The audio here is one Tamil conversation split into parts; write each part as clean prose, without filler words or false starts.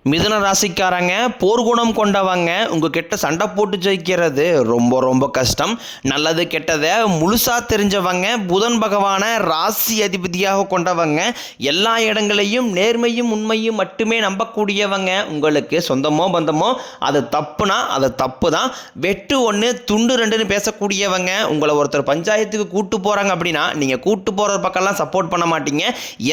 மிதுன ராசிக்காரங்க போர்க்குணம் கொண்டவங்க உங்ககிட்ட சண்டை போட்டு ஜெயிக்கிறது ரொம்ப ரொம்ப கஷ்டம். நல்லது கெட்டதை முழுசாக தெரிஞ்சவங்க, புதன் பகவானை ராசி அதிபதியாக கொண்டவங்க, எல்லா இடங்களையும் நேர்மையும் உண்மையும் மட்டுமே நம்பக்கூடியவங்க. உங்களுக்கு சொந்தமோ பந்தமோ அது தப்புனா அது தப்பு தான், வெட்டு ஒன்று துண்டு ரெண்டுன்னு பேசக்கூடியவங்க. உங்களை ஒருத்தர் பஞ்சாயத்துக்கு கூட்டு போகிறாங்க அப்படின்னா நீங்கள் கூட்டு போகிற பக்கம்லாம் சப்போர்ட் பண்ண மாட்டீங்க.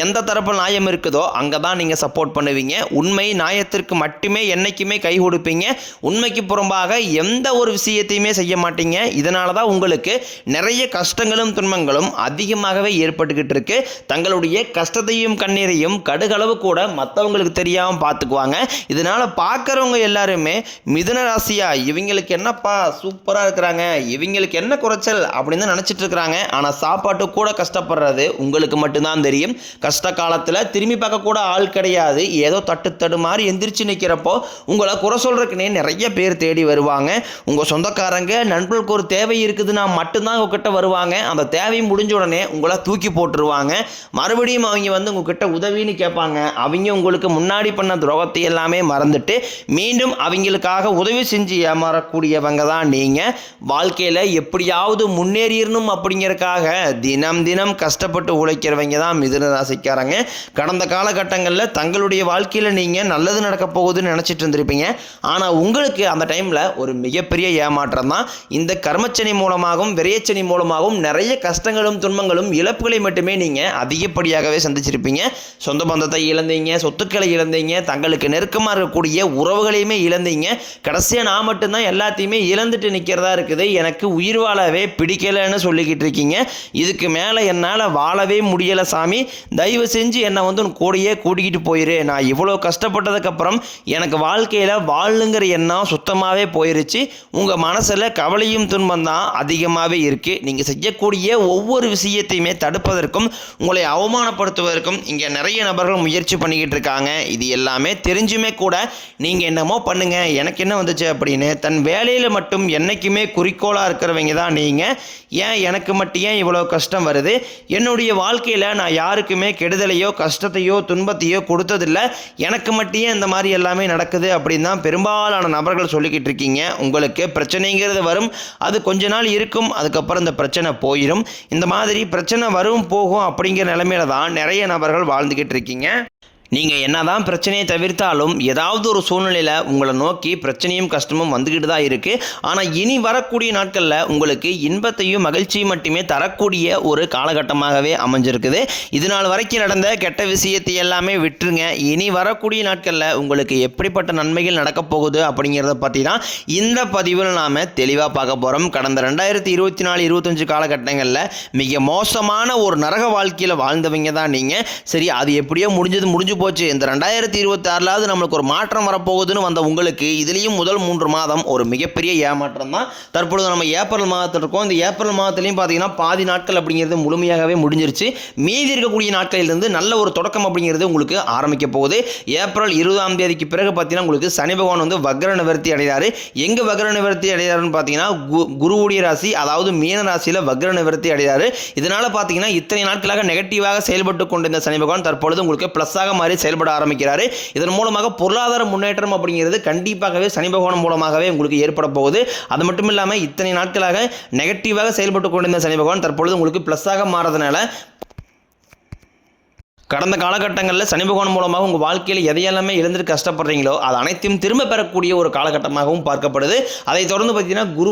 எந்த தரப்பு நியாயம் இருக்குதோ அங்கே தான் நீங்கள் சப்போர்ட் பண்ணுவீங்க. உண்மை நியாயத்திற்கு மட்டுமே என்னைக்குமே கை கொடுப்பீங்க. உண்மைக்கு புறம்பாக எந்த ஒரு விஷயத்தையுமே செய்ய மாட்டீங்க. இதனால தான் உங்களுக்கு நிறைய கஷ்டங்களும் துன்பங்களும் அதிகமாகவே ஏற்பட்டுக்கிட்டு இருக்கு. தங்களுடைய கஷ்டத்தையும் கண்ணீரையும் கடுகளவு கூட மற்றவங்களுக்கு தெரியாமல் பார்த்துக்குவாங்க. இதனால பார்க்குறவங்க எல்லாருமே மிதுன ராசியா இவங்களுக்கு என்னப்பா சூப்பராக இருக்கிறாங்க, இவங்களுக்கு என்ன குறைச்சல் அப்படின்னு தான் நினச்சிட்டு இருக்கிறாங்க. ஆனால் சாப்பாட்டு கூட கஷ்டப்படுறது உங்களுக்கு மட்டும்தான் தெரியும். கஷ்ட காலத்தில் திரும்பி பார்க்க கூட ஆள் கிடையாது. ஏதோ தட்டு மாதிரி எந்திரிச்சு நிற்கிறப்போ உங்களை குறை சொல்றதுக்குனே நிறைய பேர் தேடி வருவாங்க. உங்கள் சொந்தக்காரங்க நண்பர்களுக்கு ஒரு தேவை இருக்குதுன்னா மட்டும்தான் உங்ககிட்ட வருவாங்க. அந்த தேவை முடிஞ்ச உடனே உங்களை தூக்கி போட்டுருவாங்க. மறுபடியும் அவங்க வந்து உங்ககிட்ட உதவின்னு கேட்பாங்க. அவங்க உங்களுக்கு முன்னாடி பண்ண துரோகத்தை எல்லாமே மறந்துட்டு மீண்டும் அவங்களுக்காக உதவி செஞ்சு ஏமாறக்கூடியவங்க தான் நீங்கள். வாழ்க்கையில் எப்படியாவது முன்னேறிடணும் அப்படிங்கிறதுக்காக தினம் தினம் கஷ்டப்பட்டு உழைக்கிறவங்க தான் மிதுன ராசிக்காரங்க. கடந்த காலகட்டங்களில் தங்களுடைய வாழ்க்கையில் நீங்கள் நல்லது நடக்க போகுதுன்னு நினச்சிட்டு இருந்திருப்பீங்க. ஆனால் உங்களுக்கு அந்த டைமில் ஒரு மிகப்பெரிய ஏமாற்றம் தான். இந்த கர்மச்சனி மூலமாகவும் விரையச்சனி மூலமாகவும் நிறைய கஷ்டங்களும் துன்பங்களும் இழப்புகளை மட்டுமே நீங்கள் அதிகப்படியாகவே சந்திச்சிருப்பீங்க. சொந்த பந்தத்தை இழந்தீங்க, சொத்துக்களை இழந்தீங்க, தங்களுக்கு நெருக்கமாக இருக்கக்கூடிய உறவுகளையுமே இழந்தீங்க. கடைசியாக நான் மட்டும்தான் எல்லாத்தையுமே இழந்துட்டு நிற்கிறதா இருக்குது, எனக்கு உயிர் வாழவே பிடிக்கலைன்னு சொல்லிக்கிட்டு இருக்கீங்க. இதுக்கு மேலே என்னால் வாழவே முடியலை சாமி, தயவு செஞ்சு என்னை வந்து கூடையே கூட்டிக்கிட்டு போயிரு. நான் இவ்வளோ கஷ்டப்பட்டதுக்கப்புறம் எனக்கு வாழ்க்கையில் வாழுங்கிற எண்ணம் சுத்தமாகவே போயிருச்சு. உங்கள் மனசில் கவலையும் துன்பம் தான் அதிகமாகவே இருக்குது. நீங்கள் செய்யக்கூடிய ஒவ்வொரு விஷயத்தையுமே தடுப்பதற்கும் உங்களை அவமானப்படுத்துவதற்கும் இங்கே நிறைய நபர்கள் முயற்சி பண்ணிக்கிட்டு இருக்காங்க. இது எல்லாமே தெரிஞ்சுமே கூட நீங்கள் என்னமோ பண்ணுங்க, எனக்கு என்ன வந்துச்சு அப்படின்னு தன் வேலையில் மட்டும் என்றைக்குமே குறிக்கோளாக இருக்கிறவங்க தான் நீங்கள். ஏன் எனக்கு மட்டும் ஏன் இவ்வளோ கஷ்டம் வருது, என்னுடைய வாழ்க்கையில் நான் யாருக்குமே கெடுதலையோ கஷ்டத்தையோ துன்பத்தையோ கொடுத்ததில்லை, எனக்கு மட்டும் இந்த மாதிரி எல்லாமே நடக்குது அப்படின்னு தான் பெரும்பாலான நபர்கள் சொல்லிக்கிட்டு இருக்கீங்க. உங்களுக்கு பிரச்சனைங்கிறது வரும், அது கொஞ்ச நாள் இருக்கும், அதுக்கப்புறம் இந்த பிரச்சனை போயிடும். இந்த மாதிரி பிரச்சனை வரும் போகும் அப்படிங்கிற நிலைமையில தான் நிறைய நபர்கள் வாழ்ந்துக்கிட்டு இருக்கீங்க. நீங்கள் என்ன தான் பிரச்சனையை தவிர்த்தாலும் ஏதாவது ஒரு சூழ்நிலையில் உங்களை நோக்கி பிரச்சனையும் கஷ்டமும் வந்துக்கிட்டு தான் இருக்குது. ஆனால் இனி வரக்கூடிய நாட்களில் உங்களுக்கு இன்பத்தையும் மகிழ்ச்சியும் மட்டுமே தரக்கூடிய ஒரு காலகட்டமாகவே அமைஞ்சிருக்குது. இது நாள் வரைக்கும் நடந்த கெட்ட விஷயத்தை எல்லாமே விட்டுருங்க. இனி வரக்கூடிய நாட்களில் உங்களுக்கு எப்படிப்பட்ட நன்மைகள் நடக்கப் போகுது அப்படிங்கிறத பற்றி தான் இந்த பதிவில் நாம் தெளிவாக பார்க்க போகிறோம். கடந்த 2024-25 காலகட்டங்களில் மிக மோசமான ஒரு நரக வாழ்க்கையில் வாழ்ந்தவங்க தான் நீங்கள். சரி, அது எப்படியோ முடிஞ்சு போச்சு. இந்த 2026லாவது நம்மளுக்கு ஒரு மாற்றம் வரப்போகுதுன்னு வந்த உங்களுக்கு இதுலேயும் முதல் 3 மாதம் ஒரு மிகப்பெரிய ஏமாற்றம் தான். தற்பொழுது நம்ம ஏப்ரல் மாதத்தில் இருக்கோம். இந்த ஏப்ரல் மாதத்துலையும் பார்த்தீங்கன்னா பாதி நாட்கள் அப்படிங்கிறது முழுமையாகவே முடிஞ்சிருச்சு. மீதி இருக்கக்கூடிய நாட்களிலிருந்து நல்ல ஒரு தொடக்கம் அப்படிங்கிறது உங்களுக்கு ஆரம்பிக்க போகுது. ஏப்ரல் 20ஆம் தேதிக்கு பிறகு பார்த்தீங்கன்னா உங்களுக்கு சனி பகவான் வந்து வக்ர நிவர்த்தி அடைகிறாரு. எங்கே வக்ர நிவர்த்தி அடைகிறாருன்னு பார்த்தீங்கன்னா குருவுடைய ராசி, அதாவது மீன ராசியில் வக்ர நிவர்த்தி அடைகிறாரு. இதனால் பார்த்தீங்கன்னா இத்தனை நாட்களாக நெகட்டிவாக செயல்பட்டு கொண்டிருந்த சனி பகவான் தற்பொழுது உங்களுக்கு ப்ளஸ்ஸாக செயல்பட ஆரம்பிக்கிறாரு. இதன் மூலமாக பொருளாதார முன்னேற்றம் அப்படிங்கிறது கண்டிப்பாகவே சனி பகவான் மூலமாகவே உங்களுக்கு ஏற்பட போகுது. அது மட்டும் இல்லாமல் இத்தனை நாட்களாக நெகட்டிவாக செயல்பட்டு கொண்டிருந்த சனி பகவான் தற்பொழுது உங்களுக்கு பிளஸ்ஸாக மாறதுனால கடந்த காலகட்டங்களில் சனி பகவான் மூலமாக உங்கள் வாழ்க்கையில் எதையெல்லாமே இழந்துட்டு கஷ்டப்படுறீங்களோ அது அனைத்தையும் திரும்ப பெறக்கூடிய ஒரு காலகட்டமாகவும் பார்க்கப்படுது. அதை தொடர்ந்து பார்த்தீங்கன்னா குரு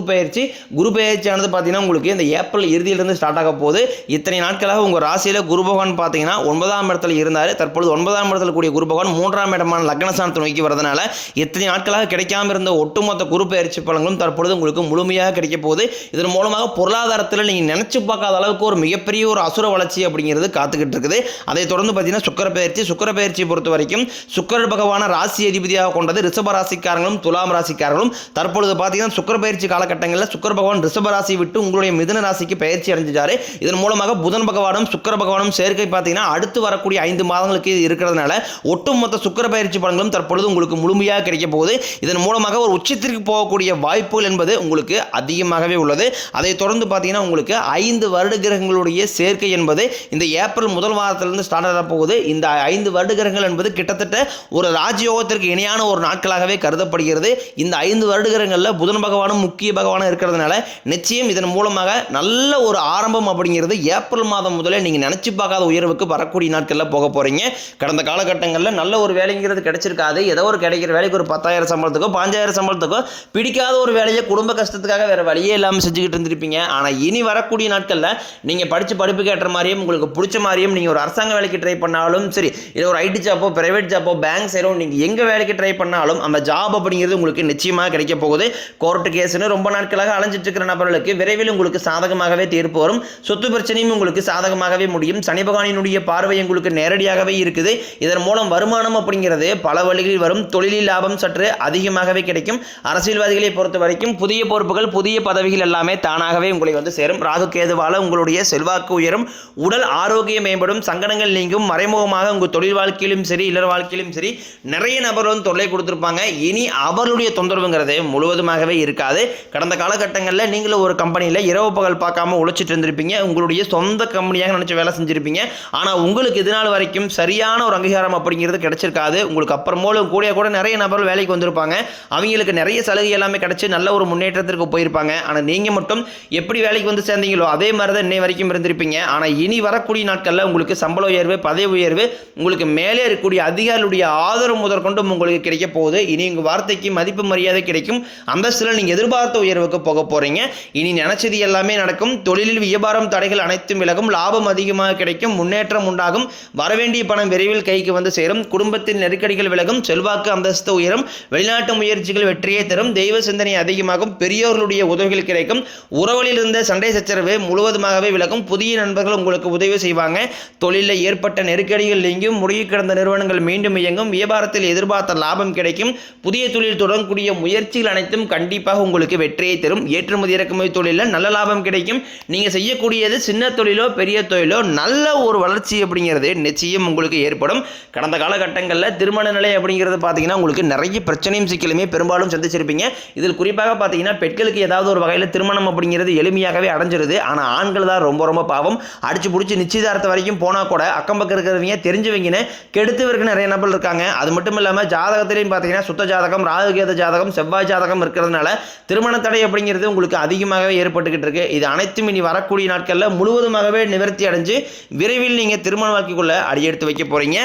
பயிற்சியானது பார்த்தீங்கன்னா உங்களுக்கு இந்த ஏப்ரல் இறுதியிலிருந்து ஸ்டார்ட் ஆக போகுது. இத்தனை நாட்களாக உங்கள் ராசியில் குரு பகவான் பார்த்தீங்கன்னா 9ஆம் இடத்துல இருந்தார். தற்பொழுது 9ஆம் இடத்துல கூடிய குரு பகவான் 3ஆம் இடமான லக்னஸ்தானத்தை நோக்கி வரதுனால இத்தனை நாட்களாக கிடைக்காம இருந்த ஒட்டுமொத்த குரு பயிற்சி பலன்களும் தற்பொழுது உங்களுக்கு முழுமையாக கிடைக்க போகுது. இதன் மூலமாக பொருளாதாரத்தில் நீங்கள் நினைச்சு பார்க்காத அளவுக்கு ஒரு மிகப்பெரிய ஒரு அசுர வளர்ச்சி அப்படிங்கிறது காத்துக்கிட்டு இருக்குது. அதை தொடர்ந்து பார்த்தீங்கன்னா சுக்கிர பயிற்சியை பொறுத்த வரைக்கும் சுக்கிர பகவான ராசி அதிபதியாக கொண்டது ரிஷப ராசிக்காரங்களும் துலாம் ராசிக்காரங்களும். தற்பொழுது பார்த்தீங்கன்னா சுக்கிர பயிற்சி காலகட்டங்களில் சுக்கிர பகவான் ரிஷப ராசி விட்டு உங்களுடைய மிதுன ராசிக்கு பயிற்சி அடைஞ்சாரு. இதன் மூலமாக புதன் பகவானும் சுக்கிர பகவானும் சேர்க்கை பார்த்தீங்கன்னா அடுத்து வரக்கூடிய 5 மாதங்களுக்கு இருக்கிறதுனால ஒட்டுமொத்த சுக்கிர பயிற்சி பலன்களும் தற்பொழுது உங்களுக்கு முழுமையாக கிடைக்க போகுது. இதன் மூலமாக ஒரு உச்சத்திற்கு போகக்கூடிய வாய்ப்புகள் என்பது உங்களுக்கு அதிகமாகவே உள்ளது. அதை தொடர்ந்து பார்த்தீங்கன்னா உங்களுக்கு 5 வருட கிரகங்களுடைய சேர்க்கை என்பது இந்த ஏப்ரல் முதல் வாரத்திலிருந்து ஸ்டார்ட் ஏற்பட போகுது. இந்த 5 வருடங்கள் என்பது கிட்டத்தட்ட ஒரு ராஜயோகத்திற்கு இணையான ஒரு நாட்களாகவே கருதப்படுகிறது. இந்த 5 வருடங்களில் புதன் பகவானும் முக்கிய பகவானும் இருக்கிறதுனால நிச்சயம் இதன் மூலமாக நல்ல ஒரு ஆரம்பம் அப்படிங்கிறது ஏப்ரல் மாதம் முதலே நீங்கள் நினச்சி பார்க்காத உயர்வுக்கு வரக்கூடிய நாட்களில் போக போகிறீங்க. கடந்த காலகட்டங்களில் நல்ல ஒரு வேலைங்கிறது கிடைச்சிருக்காது. ஏதோ ஒரு கிடைக்கிற வேலைக்கு ஒரு 10,000 சம்பளத்துக்கோ 5,000 சம்பளத்துக்கோ பிடிக்காத ஒரு வேலையை குடும்ப கஷ்டத்துக்காக வேறு வழியே இல்லாமல் செஞ்சுக்கிட்டு இருந்திருப்பீங்க. ஆனால் இனி வரக்கூடிய நாட்களில் நீங்கள் படித்த படிப்புக்கு ஏற்ற மாதிரியும் உங்களுக்கு பிடிச்ச மாதிரியும் நீங்கள் ஒரு அரசாங்க வேலைக்கு ட்ரை பண்ணாலும் சரி, இல்லை ஒரு ஐடி ஜாப்போ பிரைவேட் ஜாப்போ பேங்க் சைடோ நீங்கள் எங்கே வேலைக்கு ட்ரை பண்ணாலும் அந்த ஜாப் அப்படிங்கிறது உங்களுக்கு நிச்சயமாக கிடைக்க போகுது. கோர்ட்டு கேஸ்னு ரொம்ப நாட்களாக அலைஞ்சிட்டு இருக்கிற நபர்களுக்கு விரைவில் உங்களுக்கு சாதகமாகவே தீர்ப்பு வரும். சொத்து பிரச்சனையும் உங்களுக்கு சாதகமாகவே முடியும். சனி பகவானினுடைய பார்வை உங்களுக்கு நேரடியாகவே இருக்குது. இதன் மூலம் வருமானம் அப்படிங்கிறது பல வழிகளில் வரும். தொழிலில் லாபம் சற்று அதிகமாகவே கிடைக்கும். அரசியல்வாதிகளை பொறுத்த வரைக்கும் புதிய பொறுப்புகள் புதிய பதவிகள் எல்லாமே தானாகவே உங்களை வந்து சேரும். ராகு கேதுவால உங்களுடைய செல்வாக்கு உயரும். உடல் ஆரோக்கியம் மேம்படும். சங்கடங்கள் நீங்கும். மறைமுகமாக உங்கள் தொழில் வாழ்க்கையிலும் சரி இல்லற வாழ்க்கையிலும் சரி நிறைய நபர் வந்து தொல்லை கொடுத்துருப்பாங்க. இனி அவர்களுடைய தொந்தரவுங்கிறது முழுவதுமாகவே இருக்காது. கடந்த காலகட்டங்களில் நீங்களும் ஒரு கம்பெனியில் இரவு பகல் பார்க்காம உழைச்சிட்டு இருந்திருப்பீங்க. உங்களுடைய சொந்த கம்பெனியாக நினச்சி வேலை செஞ்சுருப்பீங்க. ஆனால் உங்களுக்கு இது நாள் வரைக்கும் சரியான ஒரு அங்கீகாரம் அப்படிங்கிறது கிடைச்சிருக்காது. உங்களுக்கு அப்புறமோலும் கூட நிறைய நபர்கள் வேலைக்கு வந்திருப்பாங்க. அவங்களுக்கு நிறைய சலுகை எல்லாமே கிடைச்சி நல்ல ஒரு முன்னேற்றத்திற்கு போயிருப்பாங்க. ஆனால் நீங்கள் மட்டும் எப்படி வேலைக்கு வந்து சேர்ந்தீங்களோ அதே மாதிரி தான் இன்னை வரைக்கும் இருந்திருப்பீங்க. ஆனால் இனி வரக்கூடிய நாட்களில் உங்களுக்கு சம்பள உயர்வு பதவி உயர்வு உங்களுக்கு மேலே இருக்கக்கூடிய அதிகாரிகளுடைய ஆதரவு முதற்கொண்டு உங்களுக்கு கிடைக்க போகுது. இனி உங்கள் வார்த்தைக்கு மதிப்பு மரியாதை கிடைக்கும். அந்தஸ்தில் நீங்கள் எதிர்பார்த்த உயர்வுக்கு போக போகிறீங்க. இனி நினைச்சது எல்லாமே நடக்கும். தொழிலில் வியாபாரம் தடைகள் அனைத்தும் விலகும். லாபம் அதிகமாக கிடைக்கும். முன்னேற்றம் உண்டாகும். வரவேண்டிய பணம் விரைவில் கைக்கு வந்து சேரும். குடும்பத்தின் நெருக்கடிகள் விலகும். செல்வாக்கு அந்தஸ்து உயரும். வெளிநாட்டு முயற்சிகள் வெற்றியை தரும். தெய்வ சிந்தனை அதிகமாகும். பெரியோர்களுடைய உதவிகள் கிடைக்கும். உறவுகளில் இருந்த சண்டை சச்சரவு முழுவதுமாகவே விலகும். புதிய நண்பர்கள் உங்களுக்கு உதவி செய்வாங்க. தொழிலில் ஏற்பட்ட நெருக்கடிகள் நீங்கும். முடங்கி கிடந்த நிறுவனங்கள் மீண்டும் இயங்கும். வியாபாரத்தில் எதிர்பார்த்த லாபம் கிடைக்கும். புதிய தொழில் தொடங்கக்கூடிய முயற்சிகள் அனைத்தும் கண்டிப்பாக உங்களுக்கு வெற்றியை தரும். ஏற்றுமதி இறக்குமதி தொழிலில் நல்ல லாபம் கிடைக்கும். நீங்கள் செய்யக்கூடியது சின்ன தொழிலோ பெரிய தொழிலோ நல்ல ஒரு வளர்ச்சி அப்படிங்கிறது நிச்சயம் உங்களுக்கு ஏற்படும். கடந்த காலகட்டங்களில் திருமண நிலை அப்படிங்கிறது பார்த்தீங்கன்னா உங்களுக்கு நிறைய பிரச்சனையும் சிக்கலுமே பெரும்பாலும் சந்திச்சிருப்பீங்க. இதில் குறிப்பாக பார்த்தீங்கன்னா பெண்களுக்கு ஏதாவது ஒரு வகையில் திருமணம் அப்படிங்கிறது எளிமையாகவே அடைஞ்சிருது. ஆனால் ஆண்கள் தான் ரொம்ப ரொம்ப பாவம். அடிச்சு பிடிச்சி நிச்சயதார்த்தம் வரைக்கும் போனால் கூட அக்கம் பக்கம் இருக்கிறவங்க தெரிஞ்சவங்கன்னு கெடுத்தவருக்கு நிறைய நபர் இருக்காங்க. அது மட்டும் இல்லாமல் ஜாதகத்திலையும் பார்த்தீங்கன்னா சுத்த ஜாதகம் ராகு கேது ஜாதகம் செவ்வாய் ஜாதகம் இருக்கிறதுனால திருமண தடை அப்படிங்கிறது உங்களுக்கு அதிகமாகவே ஏற்பட்டுக்கிட்டு இருக்கு. இது அனைத்தும் இனி வரக்கூடிய நாட்களில் முழுவதுமாகவே நிவர்த்தி அடைஞ்சு விரைவில் நீங்கள் திருமண வாழ்க்கைக்குள்ள அடியெடுத்து வைக்க போறீங்க.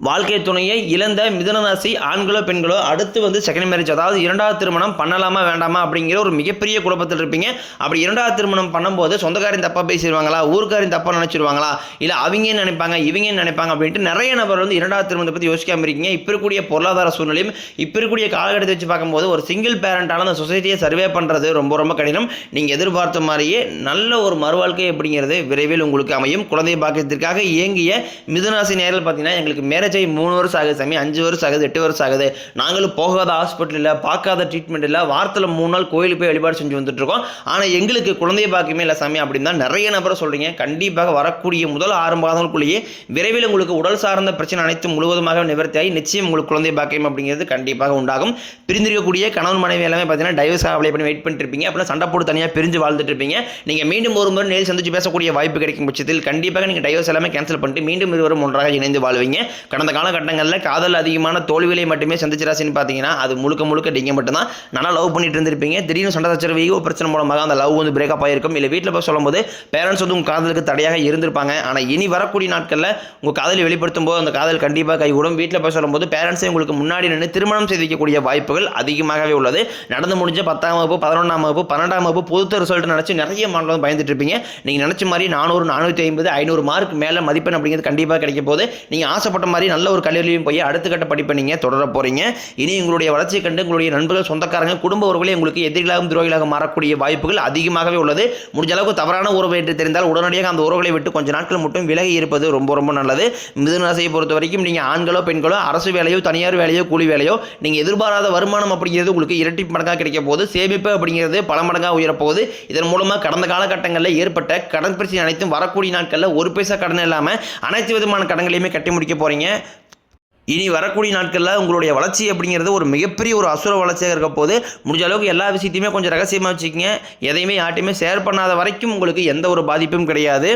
வாழ்க்கை துணையை இழந்த மிதுன ராசி ஆண்களோ பெண்களோ அடுத்து வந்து செகண்ட் மேரேஜ், அதாவது இரண்டாவது திருமணம் பண்ணலாமா வேண்டாமா அப்படிங்கிற ஒரு மிகப்பெரிய குழப்பத்தில் இருப்பீங்க. அப்படி இரண்டாவது திருமணம் பண்ணும்போது சொந்தக்காரின் தப்பாக பேசிடுவாங்களா, ஊருக்காரின் தப்பாக நினச்சிடுவாங்களா, இல்லை அவங்க நினைப்பாங்க இவங்க நினைப்பாங்க அப்படின்ட்டு நிறைய நபர் வந்து இரண்டாவது திருமணத்தை பற்றி யோசிக்காமல் இருக்கீங்க. இப்போ இருக்கக்கூடிய பொருளாதார சூழ்நிலையும் இப்போ இருக்கக்கூடிய காலகட்டத்தை வச்சு பார்க்கும்போது ஒரு சிங்கிள் பேரண்டான அந்த சொசைட்டியை சர்வே பண்ணுறது ரொம்ப ரொம்ப கடினம். நீங்கள் எதிர்பார்த்த மாதிரியே நல்ல ஒரு மறுவாழ்க்கை அப்படிங்கிறது விரைவில் உங்களுக்கு அமையும். குழந்தை பாக்கியத்திற்காக இயங்கிய மிதுனராசி நேரில் பார்த்தீங்கன்னா எங்களுக்கு மேரேஜ் 3 வருஷம் ஆகுது சாமி, 5 வருஷம் ஆகுது, 8 வருஷம் ஆகுது, நாங்களும் போகாத ஹாஸ்பிட்டல் இல்லை, பார்க்காத ட்ரீட்மெண்ட் இல்லை, வாரத்தில் 3 நாள் கோயிலுக்கு போய் வழிபாடு செஞ்சு வந்துட்டு இருக்கோம், ஆனால் எங்களுக்கு குழந்தை பாக்கியமே இல்லை சாமி அப்படின்னு தான் நிறைய நபரை சொல்றீங்க. கண்டிப்பாக வரக்கூடிய முதல் 6 மாதங்களுக்குள்ளேயே விரைவில் உங்களுக்கு உடல் சார்ந்த பிரச்சனை அனைத்தும் முழுவதுமாக நிவர்த்தியாகி நிச்சயம் உங்களுக்கு குழந்தை பாக்கியம் அப்படிங்கிறது கண்டிப்பாக உண்டாகும். பிரிந்திருக்கக்கூடிய கணவன் மனைவி எல்லாமே பார்த்தீங்கன்னா டைவர்ஸ் அப்ளை பண்ணி வெயிட் பண்ணிட்டு இருப்பீங்க. அப்படின்னா சண்டை போட்டு தனியாக பிரிஞ்சு வாழ்ந்துட்டு இருப்பீங்க. நீங்கள் மீண்டும் ஒரு முறை நேரில் சந்திச்சு பேசக்கூடிய வாய்ப்பு கிடைக்கும் பட்சத்தில் கண்டிப்பாக நீங்கள் டைவர்ஸ் எல்லாமே கேன்சல் பண்ணிட்டு மீண்டும் இருவரும் ஒன்றாக இணைந்து வாழ்வீங்க. கடந்த காலகட்டங்களில் காதல் அதிகமான தோல்விகளை மட்டுமே சந்திச்ச ராசின்னு பார்த்தீங்கன்னா அது முழுக்க நீங்கள் மட்டும்தான். நல்லா லவ் பண்ணிட்டு இருந்திருப்பீங்க. திடீர்னு சண்டை சச்சரவு ஈகோ பிரச்சனை மூலமாக அந்த லவ் வந்து பிரேக்கப் ஆகிருக்கும். இல்லை வீட்டில் போய் சொல்லும்போது பேரண்ட்ஸ் வந்து உங்கள் காதலுக்கு தடையாக இருந்திருப்பாங்க. ஆனால் இனி வரக்கூடிய நாட்களில் உங்கள் காதலை வெளிப்படுத்தும் போது அந்த காதல் கண்டிப்பாக கைகூடும். வீட்டில் போய் சொல்லும்போது பேரண்ட்ஸை உங்களுக்கு முன்னாடி நின்று திருமணம் செய்து வைக்கக்கூடிய வாய்ப்புகள் அதிகமாகவே உள்ளது. நடந்து முடிஞ்ச 10ஆம் வகுப்பு 11ஆம் வகுப்பு 12ஆம் வகுப்பு பொதுத்த ரிசல்ட் நினச்சி நிறைய மாணவர்கள் பயந்துட்டு இருப்பீங்க. நீங்கள் நினச்ச மாதிரி 400 450 500 மார்க் மேலே மதிப்பெண் அப்படிங்கிறது கண்டிப்பாக கிடைக்க போது. நீங்கள் ஆசைப்பட்ட மாதிரி நல்ல ஒரு கல்லூரியும் போய் அடுத்த கட்ட படிப்பை நீங்கள் தொடர போறீங்க. இனி உங்களுடைய வளர்ச்சியை கண்டு உங்களுடைய நண்பர்கள் சொந்தக்காரங்க குடும்ப உறவுகளே உங்களுக்கு எதிரிகளாகவும் துரோகிகளாக மாறக்கூடிய வாய்ப்புகள் அதிகமாகவே உள்ளது. முடிஞ்ச அளவுக்கு தவறான உறவு என்று தெரிந்தால் உடனடியாக அந்த உறவுகளை விட்டு கொஞ்ச நாட்கள் மட்டும் விலகி இருப்பது ரொம்ப ரொம்ப நல்லது. மிதுன ராசியை பொறுத்த வரைக்கும் நீங்கள் ஆண்களோ பெண்களோ அரசு வேலையோ தனியார் வேலையோ கூலி வேலையோ நீங்கள் எதிர்பாராத வருமானம் அப்படிங்கிறது உங்களுக்கு இரட்டி மடங்காக கிடைக்க போது. சேமிப்பு அப்படிங்கிறது பல மடங்காக உயரப்போகுது. இதன் மூலமாக கடந்த காலகட்டங்களில் ஏற்பட்ட கடன் பிரச்சனை அனைத்தும் வரக்கூடிய நாட்களில் ஒரு பைசா கடன் இல்லாமல் அனைத்து விதமான கடன்களையுமே கட்டி முடிக்க போறீங்க. இனி வரக்கூடிய நாட்களில் உங்களுடைய வளர்ச்சி அப்படிங்கிறது ஒரு மிகப்பெரிய ஒரு அசுர வளர்ச்சியாக இருக்க போது. முடிஞ்ச அளவுக்கு எல்லா விஷயத்தையுமே கொஞ்சம் ரகசியமாக வச்சுக்கோங்க. எதையுமே யார்ட்டையுமே ஷேர் பண்ணாத வரைக்கும் உங்களுக்கு எந்த ஒரு பாதிப்பும் கிடையாது.